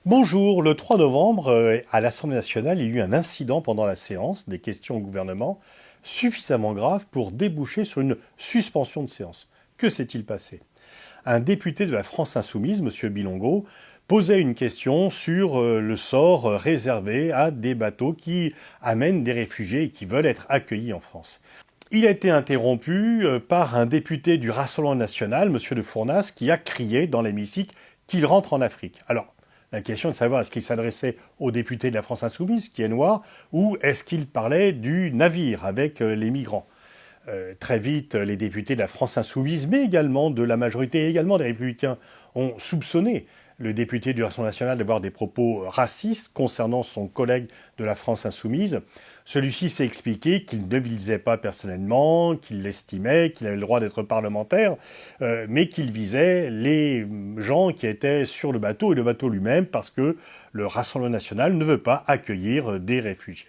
Bonjour, le 3 novembre, à l'Assemblée nationale, il y a eu un incident pendant la séance des questions au gouvernement suffisamment grave pour déboucher sur une suspension de séance. Que s'est-il passé? Un député de la France insoumise, M. Bilongo, posait une question sur le sort réservé à des bateaux qui amènent des réfugiés et qui veulent être accueillis en France. Il a été interrompu par un député du Rassemblement national, M. de Fournas, qui a crié dans l'hémicycle qu'il rentre en Afrique. Alors, la question est de savoir est-ce qu'il s'adressait au député de la France insoumise, qui est noir, ou est-ce qu'il parlait du navire avec les migrants. Très vite, les députés de la France insoumise, mais également de la majorité, et également des Républicains, ont soupçonné le député du Rassemblement national d'avoir des propos racistes concernant son collègue de la France insoumise. Celui-ci s'est expliqué qu'il ne visait pas personnellement, qu'il l'estimait, qu'il avait le droit d'être parlementaire, mais qu'il visait les gens qui étaient sur le bateau et le bateau lui-même parce que le Rassemblement national ne veut pas accueillir des réfugiés.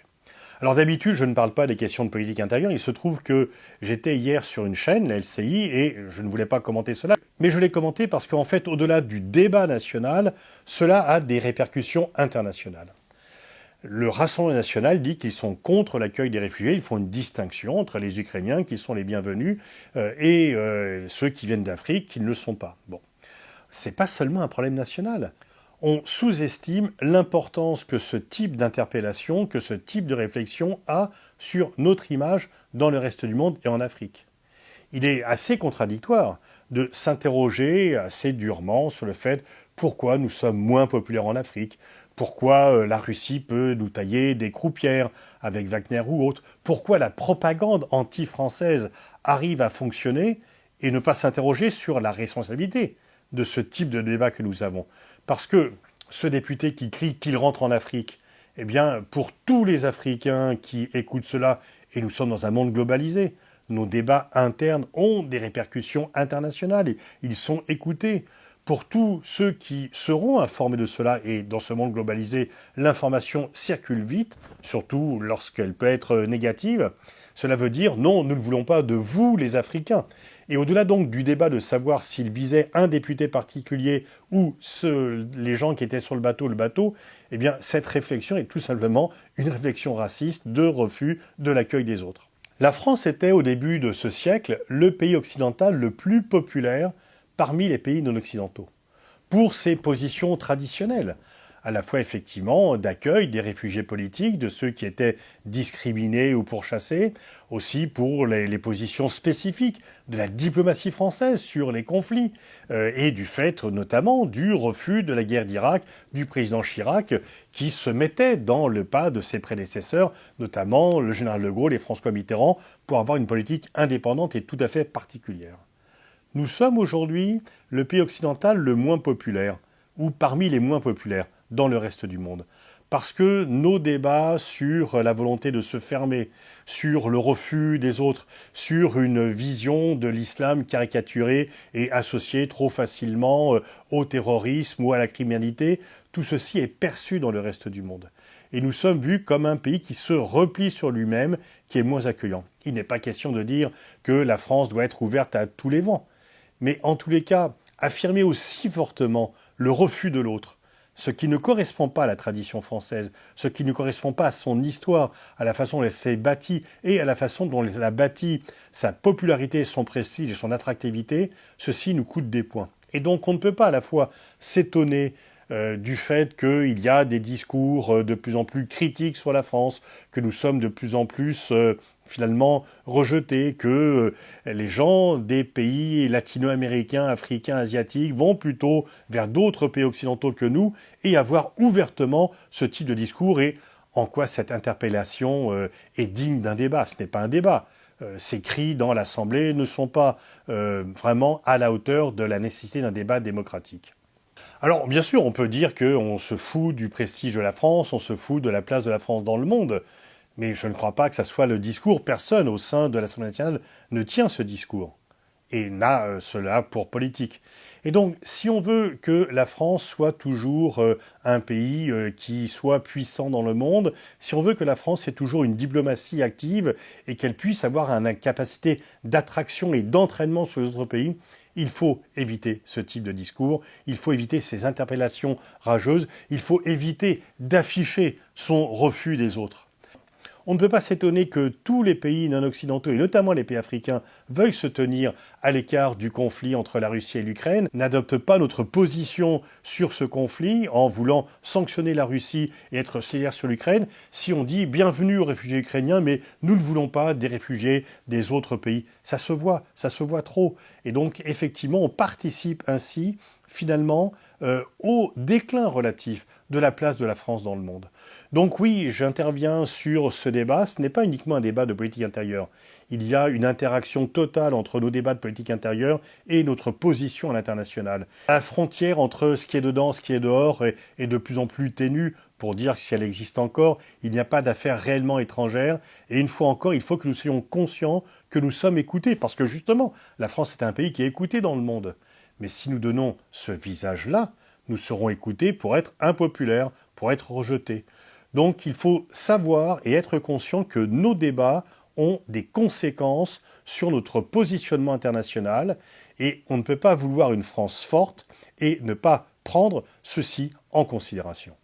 Alors d'habitude, je ne parle pas des questions de politique intérieure. Il se trouve que j'étais hier sur une chaîne, la LCI, et je ne voulais pas commenter cela. Mais je l'ai commenté parce qu'en fait, au-delà du débat national, cela a des répercussions internationales. Le Rassemblement national dit qu'ils sont contre l'accueil des réfugiés. Ils font une distinction entre les Ukrainiens, qui sont les bienvenus, et ceux qui viennent d'Afrique, qui ne le sont pas. Bon, c'est pas seulement un problème national. On sous-estime l'importance que ce type d'interpellation, que ce type de réflexion a sur notre image dans le reste du monde et en Afrique. Il est assez contradictoire de s'interroger assez durement sur le fait pourquoi nous sommes moins populaires en Afrique, pourquoi la Russie peut nous tailler des croupières avec Wagner ou autre, pourquoi la propagande anti-française arrive à fonctionner et ne pas s'interroger sur la responsabilité de ce type de débat que nous avons. Parce que ce député qui crie qu'il rentre en Afrique, eh bien, pour tous les Africains qui écoutent cela, et nous sommes dans un monde globalisé, nos débats internes ont des répercussions internationales et ils sont écoutés. Pour tous ceux qui seront informés de cela, et dans ce monde globalisé, l'information circule vite, surtout lorsqu'elle peut être négative, cela veut dire non, nous ne voulons pas de vous, les Africains. Et au-delà donc du débat de savoir s'il visait un député particulier ou les gens qui étaient sur le bateau, eh bien cette réflexion est tout simplement une réflexion raciste de refus de l'accueil des autres. La France était au début de ce siècle le pays occidental le plus populaire parmi les pays non occidentaux, pour ses positions traditionnelles, à la fois effectivement d'accueil des réfugiés politiques, de ceux qui étaient discriminés ou pourchassés, aussi pour les positions spécifiques de la diplomatie française sur les conflits, et du fait notamment du refus de la guerre d'Irak du président Chirac, qui se mettait dans le pas de ses prédécesseurs, notamment le général de Gaulle et François Mitterrand, pour avoir une politique indépendante et tout à fait particulière. Nous sommes aujourd'hui le pays occidental le moins populaire, ou parmi les moins populaires, dans le reste du monde. Parce que nos débats sur la volonté de se fermer, sur le refus des autres, sur une vision de l'islam caricaturée et associée trop facilement au terrorisme ou à la criminalité, tout ceci est perçu dans le reste du monde. Et nous sommes vus comme un pays qui se replie sur lui-même, qui est moins accueillant. Il n'est pas question de dire que la France doit être ouverte à tous les vents. Mais en tous les cas, affirmer aussi fortement le refus de l'autre, ce qui ne correspond pas à la tradition française, ce qui ne correspond pas à son histoire, à la façon dont elle s'est bâtie et à la façon dont elle a bâti sa popularité, son prestige et son attractivité, ceci nous coûte des points. Et donc on ne peut pas à la fois s'étonner du fait qu'il y a des discours de plus en plus critiques sur la France, que nous sommes de plus en plus finalement rejetés, que les gens des pays latino-américains, africains, asiatiques vont plutôt vers d'autres pays occidentaux que nous et avoir ouvertement ce type de discours et en quoi cette interpellation est digne d'un débat. Ce n'est pas un débat. Ces cris dans l'Assemblée ne sont pas vraiment à la hauteur de la nécessité d'un débat démocratique. Alors, bien sûr, on peut dire qu'on se fout du prestige de la France, on se fout de la place de la France dans le monde, mais je ne crois pas que ça soit le discours. Personne au sein de l'Assemblée nationale ne tient ce discours et n'a cela pour politique. Et donc, si on veut que la France soit toujours un pays qui soit puissant dans le monde, si on veut que la France ait toujours une diplomatie active et qu'elle puisse avoir une capacité d'attraction et d'entraînement sur les autres pays, Il faut éviter ce type de discours, il faut éviter ces interpellations rageuses, il faut éviter d'afficher son refus des autres. On ne peut pas s'étonner que tous les pays non-occidentaux, et notamment les pays africains, veuillent se tenir à l'écart du conflit entre la Russie et l'Ukraine, n'adoptent pas notre position sur ce conflit en voulant sanctionner la Russie et être sévère sur l'Ukraine, si on dit bienvenue aux réfugiés ukrainiens, mais nous ne voulons pas des réfugiés des autres pays. Ça se voit trop. Et donc, effectivement, on participe ainsi, finalement, au déclin relatif de la place de la France dans le monde. Donc oui, j'interviens sur ce débat. Ce n'est pas uniquement un débat de politique intérieure. Il y a une interaction totale entre nos débats de politique intérieure et notre position à l'international. La frontière entre ce qui est dedans, ce qui est dehors est de plus en plus ténue. Pour dire si elle existe encore, il n'y a pas d'affaires réellement étrangères. Et une fois encore, il faut que nous soyons conscients que nous sommes écoutés. Parce que justement, la France est un pays qui est écouté dans le monde. Mais si nous donnons ce visage-là, nous serons écoutés pour être impopulaires, pour être rejetés. Donc il faut savoir et être conscient que nos débats ont des conséquences sur notre positionnement international et on ne peut pas vouloir une France forte et ne pas prendre ceci en considération.